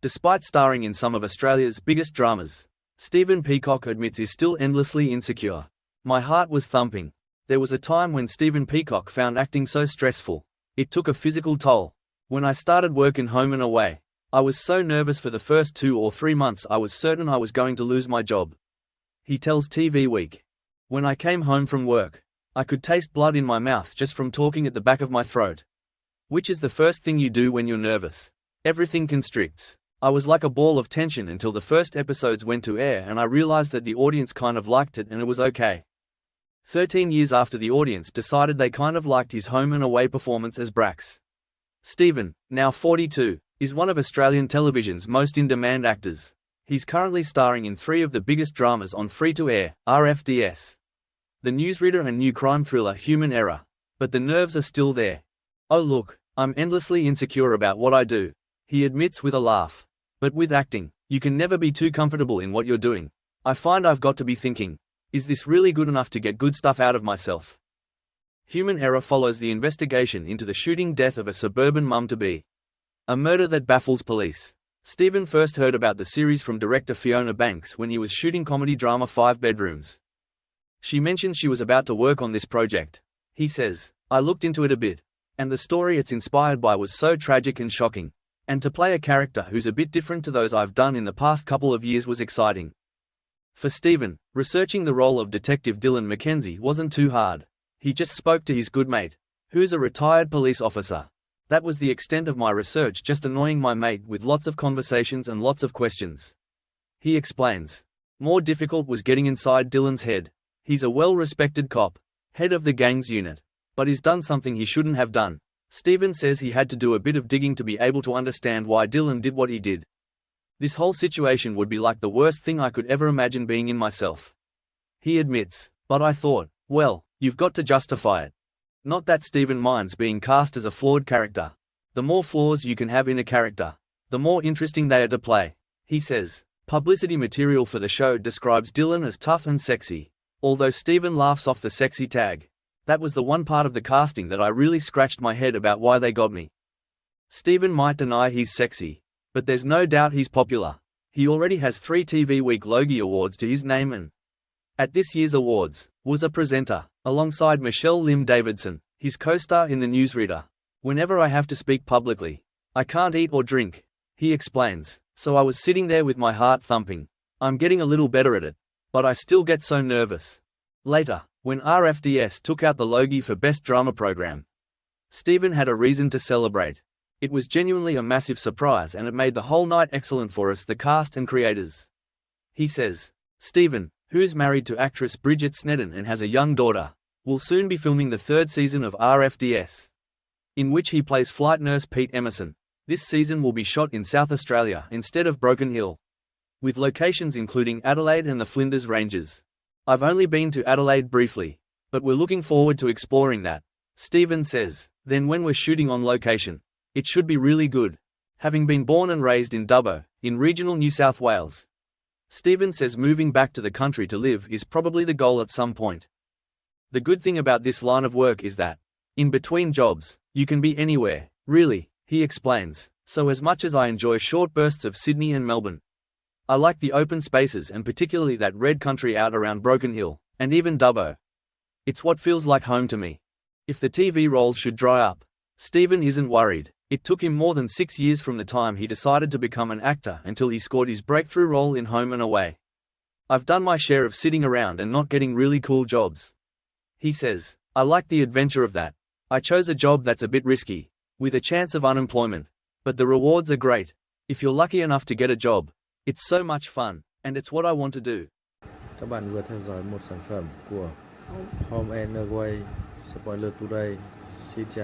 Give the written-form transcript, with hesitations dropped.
Despite starring in some of Australia's biggest dramas, Stephen Peacocke admits he's still endlessly insecure. My heart was thumping. There was a time when Stephen Peacocke found acting so stressful, it took a physical toll. When I started work in Home and Away, I was so nervous for the first 2 or 3 months I was certain I was going to lose my job. He tells TV Week. When I came home from work, I could taste blood in my mouth just from talking at the back of my throat. Which is the first thing you do when you're nervous. Everything constricts. I was like a ball of tension until the first episodes went to air and I realized that the audience kind of liked it and it was okay. 13 years after the audience decided they kind of liked his Home and Away performance as Brax. Stephen, now 42, is one of Australian television's most in-demand actors. He's currently starring in 3 of the biggest dramas on free-to-air, RFDS. The newsreader and new crime thriller Human Error. But the nerves are still there. Oh look, I'm endlessly insecure about what I do, he admits with a laugh. But with acting, you can never be too comfortable in what you're doing. I find I've got to be thinking, is this really good enough to get good stuff out of myself? Human Error follows the investigation into the shooting death of a suburban mum-to-be. A murder that baffles police. Stephen first heard about the series from director Fiona Banks when he was shooting comedy drama 5 Bedrooms. She mentioned she was about to work on this project. He says, I looked into it a bit, and the story it's inspired by was so tragic and shocking. And to play a character who's a bit different to those I've done in the past couple of years was exciting. For Stephen, researching the role of Detective Dylan McKenzie wasn't too hard. He just spoke to his good mate, who's a retired police officer. That was the extent of my research, just annoying my mate with lots of conversations and lots of questions. He explains. More difficult was getting inside Dylan's head. He's a well-respected cop, head of the gangs unit, but he's done something he shouldn't have done. Stephen says he had to do a bit of digging to be able to understand why Dylan did what he did. This whole situation would be like the worst thing I could ever imagine being in myself. He admits, but I thought, well, you've got to justify it. Not that Stephen minds being cast as a flawed character. The more flaws you can have in a character, the more interesting they are to play. He says, publicity material for the show describes Dylan as tough and sexy, although Stephen laughs off the sexy tag. That was the one part of the casting that I really scratched my head about why they got me. Stephen might deny he's sexy, but there's no doubt he's popular. He already has 3 TV Week Logie Awards to his name and, at this year's awards, was a presenter, alongside Michelle Lim Davidson, his co-star in The Newsreader. Whenever I have to speak publicly, I can't eat or drink, he explains, so I was sitting there with my heart thumping. I'm getting a little better at it, but I still get so nervous. Later, when RFDS took out the Logie for Best Drama Program, Stephen had a reason to celebrate. It was genuinely a massive surprise and it made the whole night excellent for us, the cast and creators. He says, Stephen, who's married to actress Bridget Snedden and has a young daughter, will soon be filming the 3rd season of RFDS, in which he plays flight nurse Pete Emerson. This season will be shot in South Australia instead of Broken Hill, with locations including Adelaide and the Flinders Ranges. I've only been to Adelaide briefly, but we're looking forward to exploring that. Stephen says, then when we're shooting on location, it should be really good. Having been born and raised in Dubbo, in regional New South Wales, Stephen says moving back to the country to live is probably the goal at some point. The good thing about this line of work is that, in between jobs, you can be anywhere, really, he explains. So as much as I enjoy short bursts of Sydney and Melbourne, I like the open spaces and particularly that red country out around Broken Hill, and even Dubbo. It's what feels like home to me. If the TV roles should dry up, Stephen isn't worried. It took him more than 6 years from the time he decided to become an actor until he scored his breakthrough role in Home and Away. I've done my share of sitting around and not getting really cool jobs. He says, I like the adventure of that. I chose a job that's a bit risky, with a chance of unemployment, but the rewards are great. If you're lucky enough to get a job, it's so much fun, and it's what I want to do. Các bạn vừa theo dõi một sản phẩm của Home and Away, spoiler today. Xin chào.